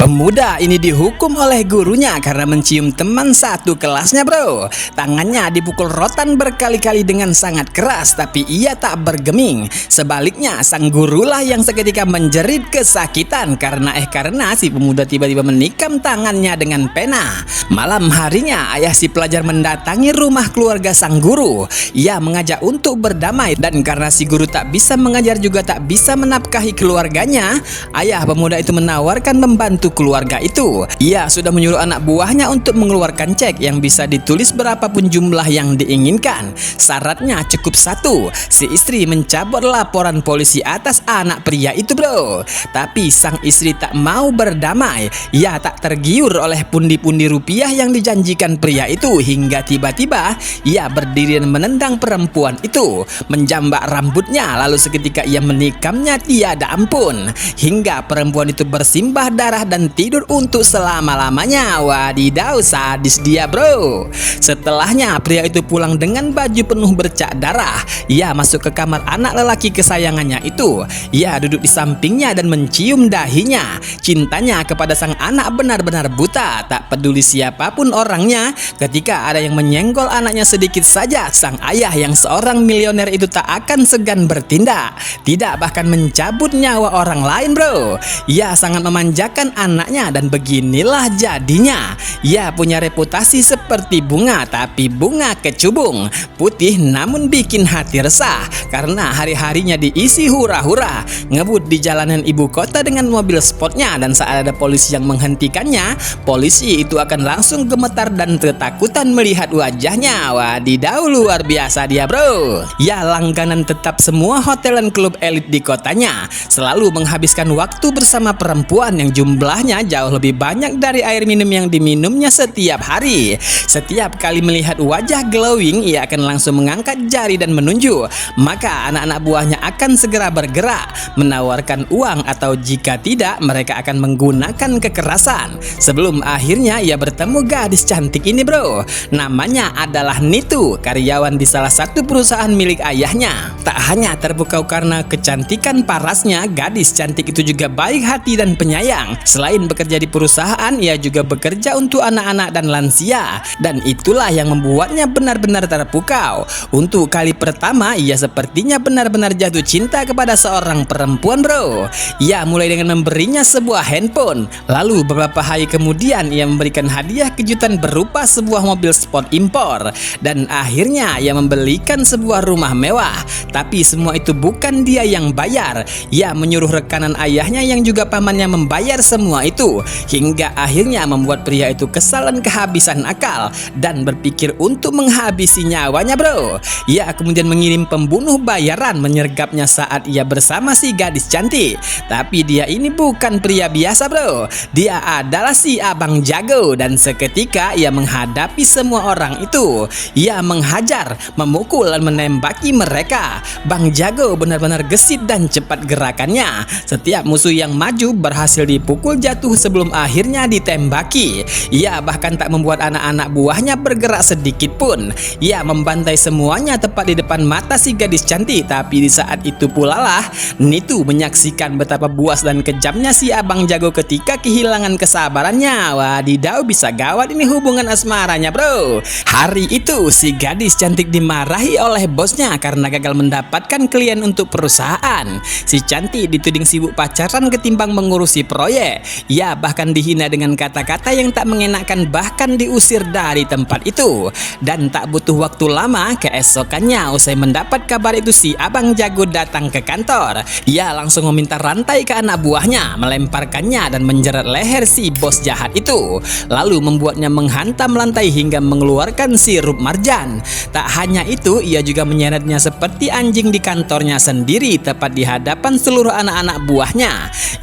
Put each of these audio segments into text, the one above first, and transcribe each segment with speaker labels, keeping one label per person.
Speaker 1: Pemuda ini dihukum oleh gurunya karena mencium teman satu kelasnya, bro. Tangannya dipukul rotan berkali-kali dengan sangat keras, tapi ia tak bergeming. Sebaliknya, sang gurulah yang seketika menjerit kesakitan karena si pemuda tiba-tiba menikam tangannya dengan pena. Malam harinya, ayah si pelajar mendatangi rumah keluarga sang guru. Ia mengajak untuk berdamai, dan karena si guru tak bisa mengajar juga tak bisa menafkahi keluarganya, ayah pemuda itu menawarkan membantu keluarga itu. Ia sudah menyuruh anak buahnya untuk mengeluarkan cek yang bisa ditulis berapapun jumlah yang diinginkan. Syaratnya cukup satu, si istri mencabut laporan polisi atas anak pria itu, bro. Tapi sang istri tak mau berdamai. Ia tak tergiur oleh pundi-pundi rupiah yang dijanjikan pria itu, hingga tiba-tiba ia berdiri dan menendang perempuan itu, menjambak rambutnya, lalu seketika ia menikamnya tiada ampun hingga perempuan itu bersimbah darah dan tidur untuk selama-lamanya. Wadidaw, sadis dia, bro. Setelahnya pria itu pulang dengan baju penuh bercak darah. Ia masuk ke kamar anak lelaki kesayangannya itu. Ia duduk di sampingnya dan mencium dahinya. Cintanya kepada sang anak benar-benar buta. Tak peduli siapapun orangnya, ketika ada yang menyenggol anaknya sedikit saja, sang ayah yang seorang milioner itu tak akan segan bertindak. Tidak bahkan mencabut nyawa orang lain, bro. Ia sangat memanjakan anaknya, dan beginilah jadinya. Ia punya reputasi seperti bunga, tapi bunga kecubung, putih namun bikin hati resah karena hari-harinya diisi hura-hura, ngebut di jalanan ibu kota dengan mobil sportnya, dan saat ada polisi yang menghentikannya, polisi itu akan langsung gemetar dan ketakutan melihat wajahnya. Wadidaw, luar biasa dia, bro. Ia langganan tetap semua hotel dan klub elit di kotanya, selalu menghabiskan waktu bersama perempuan yang jumlahnya jauh lebih banyak dari air minum yang diminumnya setiap hari. Setiap kali melihat wajah glowing, ia akan langsung mengangkat jari dan menunjuk. Maka anak-anak buahnya akan segera bergerak, menawarkan uang, atau jika tidak, mereka akan menggunakan kekerasan. Sebelum akhirnya ia bertemu gadis cantik ini, bro. Namanya adalah Nitu, karyawan di salah satu perusahaan milik ayahnya. Tak hanya terpukau karena kecantikan parasnya, gadis cantik itu juga baik hati dan penyayang. Selain bekerja di perusahaan, ia juga bekerja untuk anak-anak dan lansia, dan itulah yang membuatnya benar-benar terpukau. Untuk kali pertama, ia sepertinya benar-benar jatuh cinta kepada seorang perempuan, bro. Ia mulai dengan memberinya sebuah handphone, lalu beberapa hari kemudian ia memberikan hadiah kejutan berupa sebuah mobil sport impor, dan akhirnya ia membelikan sebuah rumah mewah. Tapi semua itu bukan dia yang bayar. Ia menyuruh rekanan ayahnya yang juga pamannya membayar semua itu, hingga akhirnya membuat pria itu kesal dan kehabisan akal dan berpikir untuk menghabisi nyawanya, bro. Ia kemudian mengirim pembunuh bayaran menyergapnya saat ia bersama si gadis cantik. Tapi dia ini bukan pria biasa, bro. Dia adalah si Abang Jago, dan seketika ia menghadapi semua orang itu. Ia menghajar, memukul dan menembaki mereka. Bang Jago benar-benar gesit dan cepat gerakannya. Setiap musuh yang maju berhasil dipukul jatuh sebelum akhirnya ditembaki. Ia bahkan tak membuat anak-anak buahnya bergerak sedikit pun. Ia membantai semuanya tepat di depan mata si gadis cantik. Tapi di saat itu pula lah Nitu menyaksikan betapa buas dan kejamnya si Abang Jago ketika kehilangan kesabarannya. Wadidaw, bisa gawat ini hubungan asmaranya, bro. Hari itu si gadis cantik dimarahi oleh bosnya karena gagal mendapatkan klien untuk perusahaan. Si cantik dituding sibuk pacaran ketimbang mengurusi proyek. Ia bahkan dihina dengan kata-kata yang tak mengenakan, bahkan diusir dari tempat itu. Dan tak butuh waktu lama, keesokannya usai mendapat kabar itu, si Abang Jago datang ke kantor. Ia langsung meminta rantai ke anak buahnya, melemparkannya dan menjerat leher si bos jahat itu, lalu membuatnya menghantam lantai hingga mengeluarkan sirup marjan. Tak hanya itu, ia juga menyeretnya seperti anjing di kantornya sendiri, tepat di hadapan seluruh anak-anak buahnya.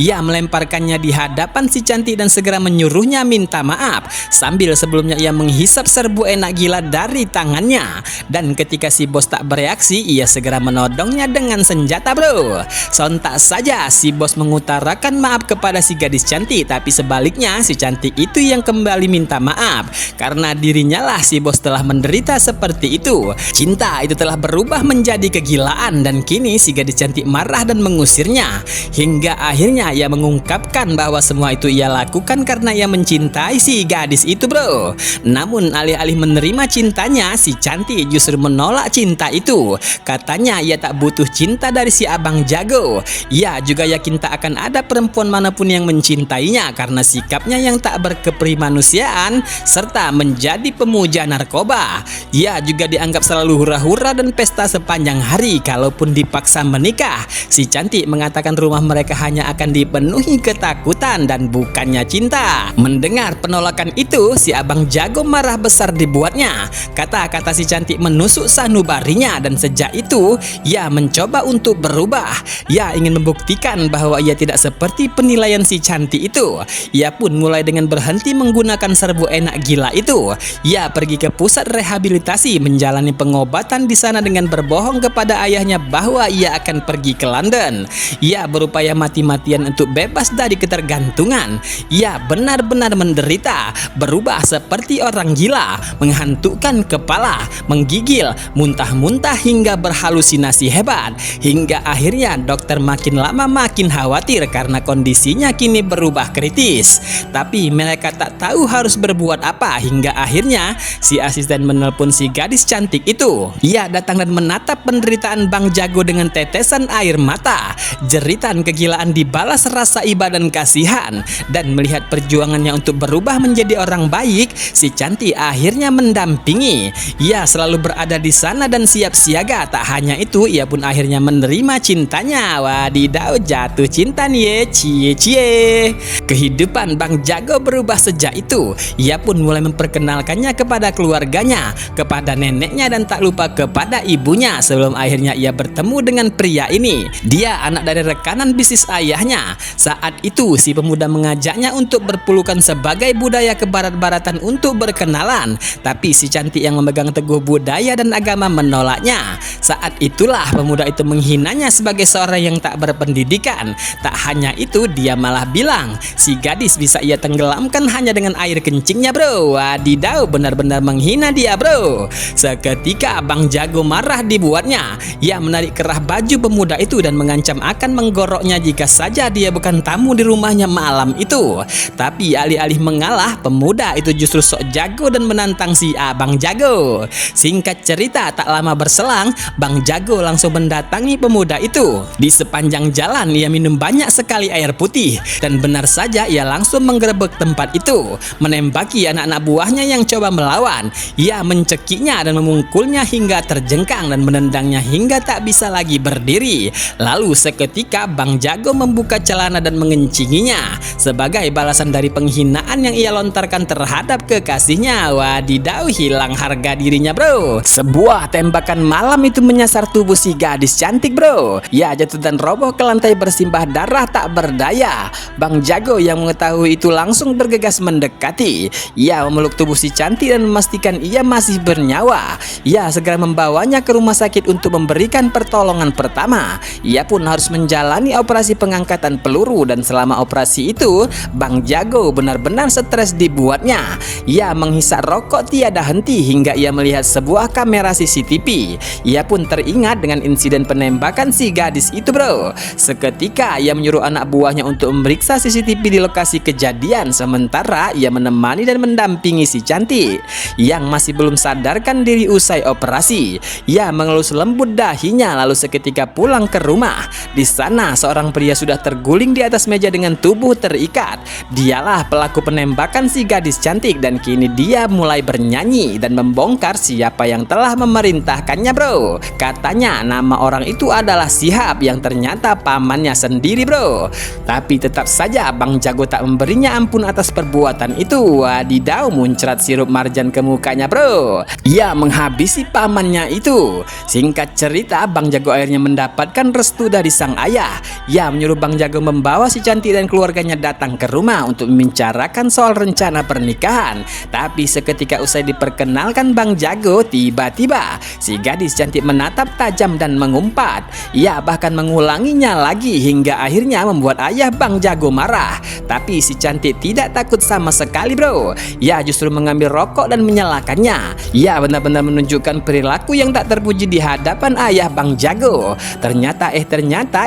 Speaker 1: Ia melemparkannya di hadapan si cantik dan segera menyuruhnya minta maaf, sambil sebelumnya ia menghisap serbu enak gila dari tangannya. Dan ketika si bos tak bereaksi, ia segera menodongnya dengan senjata, bro. Sontak saja si bos mengutarakan maaf kepada si gadis cantik, tapi sebaliknya si cantik itu yang kembali minta maaf karena dirinya lah si bos telah menderita seperti itu. Cinta itu telah berubah menjadi kegilaan, dan kini si gadis cantik marah dan mengusirnya, hingga akhirnya ia mengungkapkan bahwa semua itu ia lakukan karena ia mencintai si gadis itu, bro. Namun alih-alih menerima cintanya, si Cantik justru menolak cinta itu. Katanya ia tak butuh cinta dari si Abang Jago. Ia juga yakin tak akan ada perempuan manapun yang mencintainya karena sikapnya yang tak berkemanusiaan serta menjadi pemuja narkoba. Ia juga dianggap selalu hura-hura dan pesta sepanjang hari. Kalaupun dipaksa menikah, si Cantik mengatakan rumah mereka hanya akan dipenuhi ketakutan dan bukannya cinta. Mendengar penolakan itu, si Abang Jago marah besar dibuatnya. Kata-kata si Cantik menusuk sanubarinya dan sejak itu ia mencoba untuk berubah. Ia ingin membuktikan bahwa ia tidak seperti penilaian si Cantik itu. Ia pun mulai dengan berhenti menggunakan serbu enak gila itu. Ia pergi ke pusat rehabilitasi menjalani pengobatan di sana dengan berbohong kepada ayahnya bahwa ia akan pergi ke London. Ia berupaya mati-matian untuk bebas dari ketergantungan. Ia benar-benar menderita, berubah seperti orang gila, menghantukkan kepala, menggigil, muntah-muntah hingga berhalusinasi hebat. Hingga akhirnya dokter makin lama makin khawatir karena kondisinya kini berubah kritis. Tapi mereka tak tahu harus berbuat apa hingga akhirnya si asisten menelpon si gadis cantik itu. Ia datang dan menatap penderitaan Bang Jago dengan tetesan air mata. Jeritan kegilaan dibalas rasa iba dan kasihan. Dan melihat perjuangannya untuk berubah menjadi orang baik, si Cantik akhirnya mendampingi. Ia selalu berada di sana dan siap siaga. Tak hanya itu, ia pun akhirnya menerima cintanya. Wadidaw, jatuh cinta nih, cie. Kehidupan Bang Jago berubah sejak itu. Ia pun mulai memperkenalkannya kepada keluarganya, kepada neneknya dan tak lupa kepada ibunya sebelum akhirnya ia bertemu dengan pria ini. Dia anak dari rekanan bisnis ayahnya. Saat itu si pemuda mengajaknya untuk berpelukan sebagai budaya kebarat-baratan untuk berkenalan. Tapi si Cantik yang memegang teguh budaya dan agama menolaknya. Saat itulah pemuda itu menghinanya sebagai seorang yang tak berpendidikan. Tak hanya itu, dia malah bilang si gadis bisa ia tenggelamkan hanya dengan air kencingnya, bro. Wadidaw, benar-benar menghina dia, bro. Seketika Bang Jago marah dibuatnya. Ia menarik kerah baju pemuda itu dan mengancam akan menggoroknya jika saja dia bukan tamu di rumahnya malam itu. Tapi alih-alih mengalah, pemuda itu justru sok jago dan menantang si Abang Jago. Singkat cerita, tak lama berselang, Bang Jago langsung mendatangi pemuda itu. Di sepanjang jalan ia minum banyak sekali air putih dan benar saja ia langsung menggerebek tempat itu, menembaki anak-anak buahnya yang coba melawan. Ia mencekiknya dan memungkulnya hingga terjengkang dan menendangnya hingga tak bisa lagi berdiri. Lalu seketika Bang Jago membuka celana dan mengencinginya sebagai balasan dari penghinaan yang ia lontarkan terhadap kekasihnya. Wadidaw, hilang harga dirinya, bro. Sebuah tembakan malam itu menyasar tubuh si gadis cantik, bro. Ia jatuh dan roboh ke lantai bersimbah darah tak berdaya. Bang Jago yang mengetahui itu langsung bergegas mendekati. Ia memeluk tubuh si cantik dan memastikan ia masih bernyawa. Ia segera membawanya ke rumah sakit untuk memberikan pertolongan pertama. Ia pun harus menjalani operasi pengangkatan peluru dan selama operasi itu Bang Jago benar-benar stres dibuatnya. Ia menghisap rokok tiada henti hingga ia melihat sebuah kamera CCTV. Ia pun teringat dengan insiden penembakan si gadis itu, bro. Seketika ia menyuruh anak buahnya untuk memeriksa CCTV di lokasi kejadian, sementara ia menemani dan mendampingi si cantik yang masih belum sadarkan diri usai operasi. Ia mengelus lembut dahinya lalu seketika pulang ke rumah. Di sana seorang pria sudah terguling di atas meja dengan tubuh terikat. Dialah pelaku penembakan si gadis cantik dan kini dia mulai bernyanyi dan membongkar siapa yang telah memerintahkannya, bro. Katanya nama orang itu adalah Sihab yang ternyata pamannya sendiri, bro. Tapi tetap saja Bang Jago tak memberinya ampun atas perbuatan itu. Wadidaw, muncrat sirup marjan ke mukanya, bro. Ia menghabisi pamannya itu. Singkat cerita, Bang Jago akhirnya mendapatkan restu dari sang ayah. Ia menyuruh Bang Jago membawa si cantik dan keluarganya datang ke rumah untuk membicarakan soal rencana pernikahan. Tapi seketika usai diperkenalkan Bang Jago, tiba-tiba si gadis cantik menatap tajam dan mengumpat. Ia bahkan mengulanginya lagi hingga akhirnya membuat ayah Bang Jago marah. Tapi si cantik tidak takut sama sekali, bro. Ia justru mengambil rokok dan menyalakannya. Ia benar-benar menunjukkan perilaku yang tak terpuji di hadapan ayah Bang Jago. Ternyata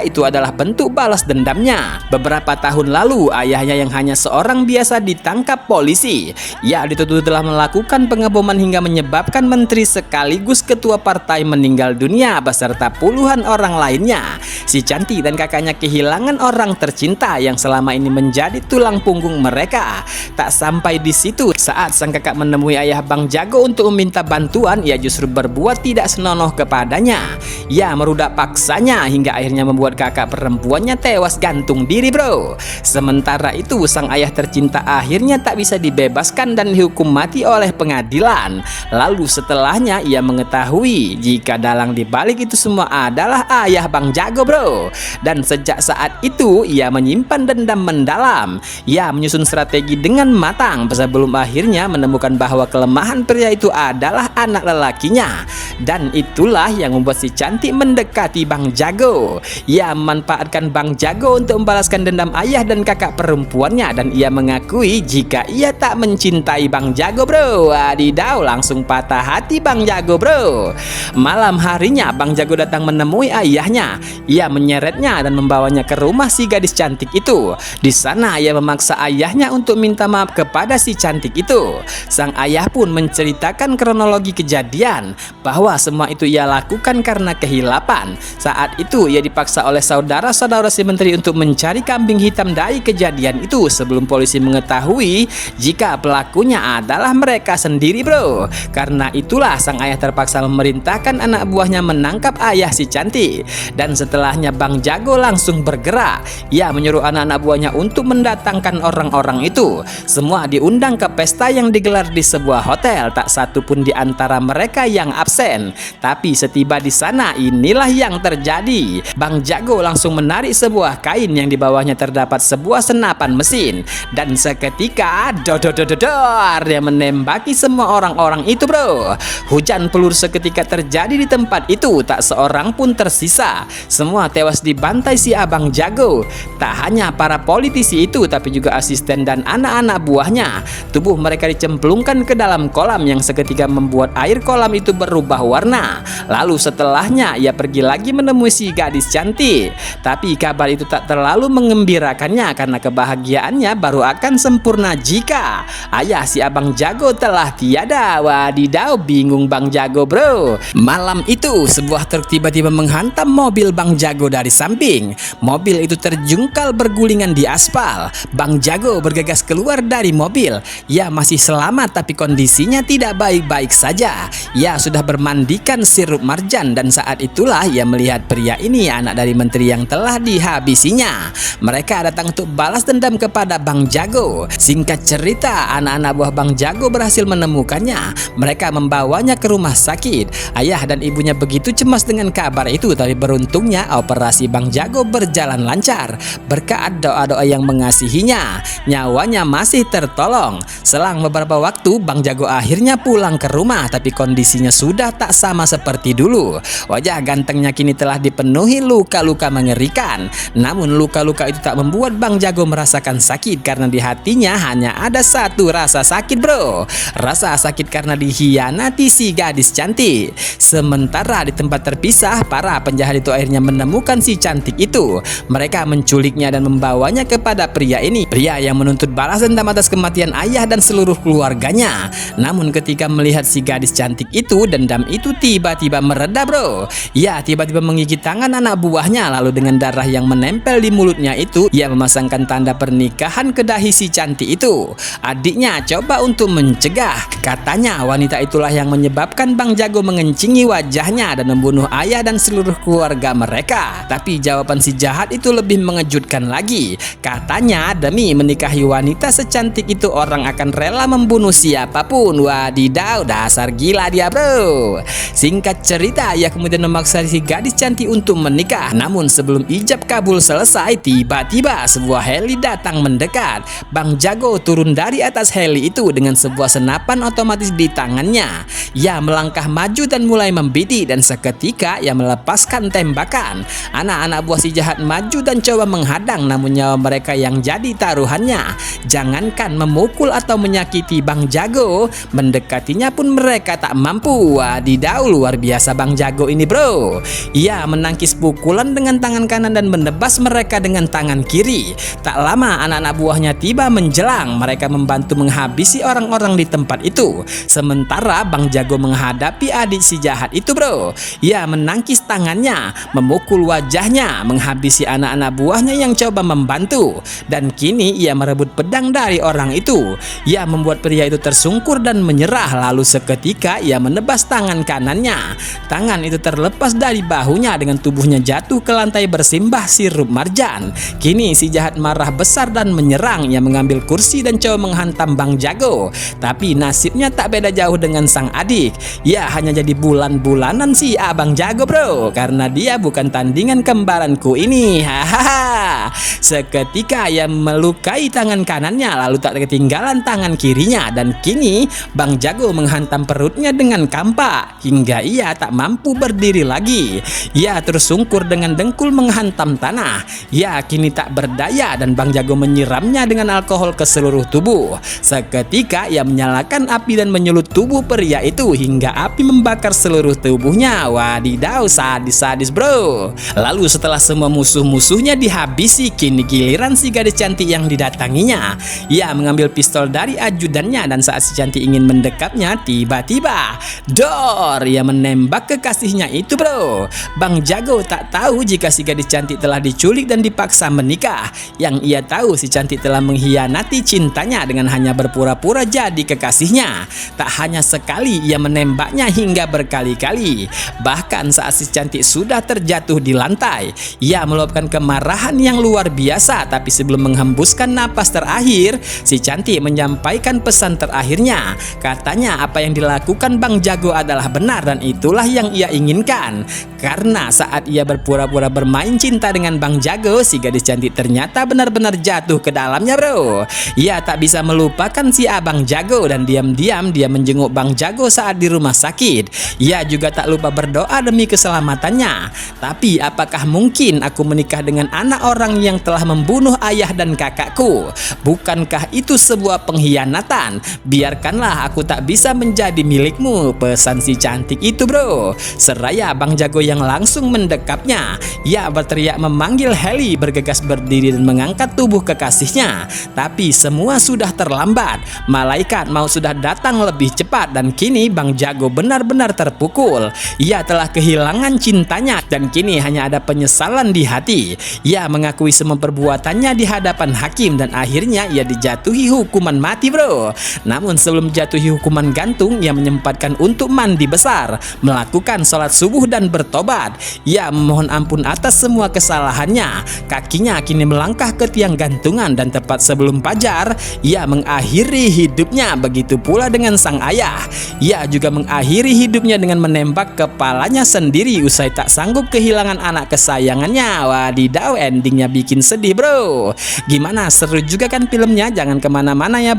Speaker 1: itu adalah bentuk balas dendamnya. Beberapa tahun lalu ayahnya yang hanya seorang biasa ditangkap polisi. Ia dituduh telah melakukan pengeboman hingga menyebabkan menteri sekaligus ketua partai meninggal dunia beserta puluhan orang lainnya. Si Cantik dan kakaknya kehilangan orang tercinta yang selama ini menjadi tulang punggung mereka. Tak sampai di situ, saat sang kakak menemui ayah Bang Jago untuk meminta bantuan, ia justru berbuat tidak senonoh kepadanya. Ia merudak paksanya hingga akhirnya membuat kakak perempuannya tewas gantung diri, bro. Sementara itu, sang ayah tercinta akhirnya tak bisa dibebaskan dan dihukum mati oleh pengadilan. Lalu setelahnya ia mengetahui jika dalang dibalik itu semua adalah ayah Bang Jago, bro. Dan sejak saat itu ia menyimpan dendam mendalam. Ia menyusun strategi dengan matang sebelum akhirnya menemukan bahwa kelemahan pria itu adalah anak lelakinya. Dan itulah yang membuat si Cantik mendekati Bang Jago. Ia memanfaatkan Bang Jago untuk membalaskan dendam ayah dan kakak perempuannya, dan ia mengakui jika ia tak mencintai Bang Jago, bro. Wadidaw, langsung patah hati Bang Jago, bro. Malam harinya Bang Jago datang menemui ayahnya. Ia menyeretnya dan membawanya ke rumah si gadis cantik itu. Di sana ia memaksa ayahnya untuk minta maaf kepada si cantik itu. Sang ayah pun menceritakan kronologi kejadian bahwa semua itu ia lakukan karena kehilapan. Saat itu ia dipaksa oleh saudara-saudara si menteri untuk mencari kambing hitam dari kejadian itu sebelum polisi mengetahui jika pelakunya adalah mereka sendiri, bro. Karena itulah sang ayah terpaksa memerintahkan anak buahnya menangkap ayah si Cantik. Dan setelahnya Bang Jago langsung bergerak. Ia menyuruh anak-anak buahnya untuk mendatangkan orang-orang itu. Semua diundang ke pesta yang digelar di sebuah hotel. Tak satu pun di antara mereka yang absen. Tapi setiba di sana, inilah yang terjadi. Bang Jago langsung menarik sebuah kain yang di bawahnya terdapat sebuah senapan mesin, dan seketika dododododor dia menembaki semua orang-orang itu, bro. Hujan peluru seketika terjadi di tempat itu, tak seorang pun tersisa. Semua tewas dibantai si Abang Jago. Tak hanya para politisi itu, tapi juga asisten dan anak-anak buahnya. Tubuh mereka dicemplungkan ke dalam kolam yang seketika membuat air kolam itu berubah warna. Lalu setelahnya ia pergi lagi menemui si gadis cantik. Tapi kabar itu tak terlalu mengembirakannya karena kebahagiaannya baru akan sempurna jika ayah si Abang Jago telah tiada. Wadidaw, bingung Bang Jago, bro. Malam itu sebuah truk tiba-tiba menghantam mobil Bang Jago dari samping. Mobil itu terjungkal bergulingan di aspal. Bang Jago bergegas keluar dari mobil. Ia masih selamat tapi kondisinya tidak baik-baik saja. Ia sudah bermandikan sirup marjan dan saat itulah ia melihat pria ini anak dari menteri yang telah dihabisinya. Mereka datang untuk balas dendam kepada Bang Jago. Singkat cerita, anak-anak buah Bang Jago berhasil menemukannya. Mereka membawanya ke rumah sakit. Ayah dan ibunya begitu cemas dengan kabar itu, tapi beruntungnya operasi Bang Jago berjalan lancar. Berkat doa-doa yang mengasihinya, nyawanya masih tertolong. Selang beberapa waktu, Bang Jago akhirnya pulang ke rumah, tapi kondisinya sudah tak sama seperti dulu. Wajah gantengnya kini telah dipenuhi luka-luka mengerikan. Namun luka-luka itu tak membuat Bang Jago merasakan sakit, karena di hatinya hanya ada satu rasa sakit, bro. Rasa sakit karena dikhianati si gadis cantik. Sementara di tempat terpisah, para penjahat itu akhirnya menemukan si cantik itu. Mereka menculiknya dan membawanya kepada pria ini. Pria yang menuntut balas dendam atas kematian ayah dan seluruh keluarganya. Namun ketika melihat si gadis cantik itu, dendam itu tiba-tiba mereda, bro. Ia tiba-tiba menggigit tangan anak buahnya, lalu dengan darah yang menempel di mulutnya itu, ia memasangkan tanda pernikahan ke dahi si cantik itu. Adiknya coba untuk mencegah. Katanya wanita itulah yang menyebabkan Bang Jago mengencingi wajahnya dan membunuh ayah dan seluruh keluarga mereka. Tapi jawaban si jahat itu lebih mengejutkan lagi. Katanya demi menikahi wanita secantik itu orang akan rela membunuh siapapun. Wadidaw, dasar gila dia, bro. Singkat cerita, ia kemudian memaksa si gadis cantik untuk menikah. Namun sebelum ijab kabul selesai, tiba-tiba sebuah heli datang mendekat. Bang Jago turun dari atas heli itu dengan sebuah senapan otomatis di tangannya. Ia melangkah maju dan mulai membidik, dan seketika ia melepaskan tembakan. Anak-anak buah si jahat maju dan coba menghadang, namun nyawa mereka yang jadi taruhannya. Jangankan memukul atau menyakiti Bang Jago, mendekatinya pun mereka tak mampu. Wadidaw, luar biasa Bang Jago ini, bro. Ia menangkis pukulan dengan tangan kanan dan menebas mereka dengan tangan kiri. lagi. Tak lama anak-anak buahnya tiba menjelang. Mereka membantu menghabisi orang-orang di tempat itu. Sementara Bang Jago menghadapi adik si jahat itu, bro. Ia menangkis tangannya, memukul wajahnya, menghabisi anak-anak buahnya yang coba membantu. Dan kini ia merebut pedang dari orang itu. Ia membuat pria itu tersungkur dan menyerah. Lalu seketika ia menebas tangan kanannya. Tangan itu terlepas dari bahunya dengan tubuhnya jatuh ke lantai bersimbah sirup marjan. Kini si jahat marah besar dan menyerang. Ia mengambil kursi dan coba menghantam Bang Jago. Tapi nasibnya tak beda jauh dengan sang adik. Ia hanya jadi bulan-bulanan si Abang Jago, bro, karena dia bukan tandingan kembaranku ini. Hahaha. Seketika ia melukai tangan kanannya, lalu tak ketinggalan tangan kirinya, dan kini Bang Jago menghantam perutnya dengan kampak hingga ia tak mampu berdiri lagi. Ia tersungkur dengan dengkul menghantam tanah. Ia kini tak berdaya dan Bang Jago menyiramnya dengan alkohol ke seluruh tubuh. Seketika ia menyalakan api dan menyulut tubuh pria itu hingga api membakar seluruh tubuhnya. Wadidaw, sadis-sadis, bro. Lalu setelah semua musuh-musuhnya dihabisi, kini giliran si gadis cantik yang didatanginya. Ia mengambil pistol dari ajudannya dan saat si cantik ingin mendekapnya, tiba-tiba dor, ia menembak kekasihnya itu, bro. Bang Jago tak tahu jika si gadis cantik telah diculik dan dipaksa menikah. Yang ia tahu si cantik telah mengkhianati cintanya dengan hanya berpura-pura jadi kekasihnya. Tak hanya sekali ia menembaknya hingga berkali-kali. Bahkan saat si cantik sudah terjatuh di lantai, ia meluapkan kemarahan yang luar biasa. Tapi sebelum menghembuskan napas terakhir, si cantik menyampaikan pesan terakhirnya. Katanya apa yang dilakukan Bang Jago adalah benar dan itulah yang ia inginkan. Karena saat ia berpura-pura bermain cinta dengan Bang Jago, si gadis cantik ternyata benar-benar jatuh ke dalamnya, bro. Ia tak bisa melupakan si Abang Jago dan diam-diam dia menjenguk Bang Jago saat di rumah sakit. Ia juga tak lupa berdoa demi keselamatannya. Tapi apakah mungkin aku menikah dengan anak orang yang telah membunuh ayah dan kakakku? Bukankah itu sebuah pengkhianatan? Biarkanlah aku tak bisa menjadi milikmu, pesan si cantik itu, bro. Seraya Bang Jago yang langsung mendekapnya. Ia berteriak memanggil Heli, bergegas berdiri dan mengangkat tubuh kekasihnya. Tapi semua sudah terlambat. Malaikat maut sudah datang lebih cepat dan kini Bang Jago benar-benar terpukul. Ia telah kehilangan cintanya dan kini hanya ada penyesalan di hati. Ia mengakui semua perbuatannya di hadapan hakim dan akhirnya ia dijatuhi hukuman mati, bro. Namun sebelum jatuhi hukuman gantung, ia menyempatkan untuk mandi besar, melakukan sholat subuh dan bertobat. Ia memohon ampun atas semua kesalahannya. Kakinya kini melangkah ke tiang gantungan dan tepat sebelum fajar, ia mengakhiri hidupnya. Begitu pula dengan sang ayah. Ia juga mengakhiri hidupnya dengan menembak kepalanya sendiri usai tak sanggup kehilangan anak kesayangannya. Wadidaw, endingnya bikin sedih, bro. Gimana, seru juga kan filmnya? Jangan kemana-mana ya, bro.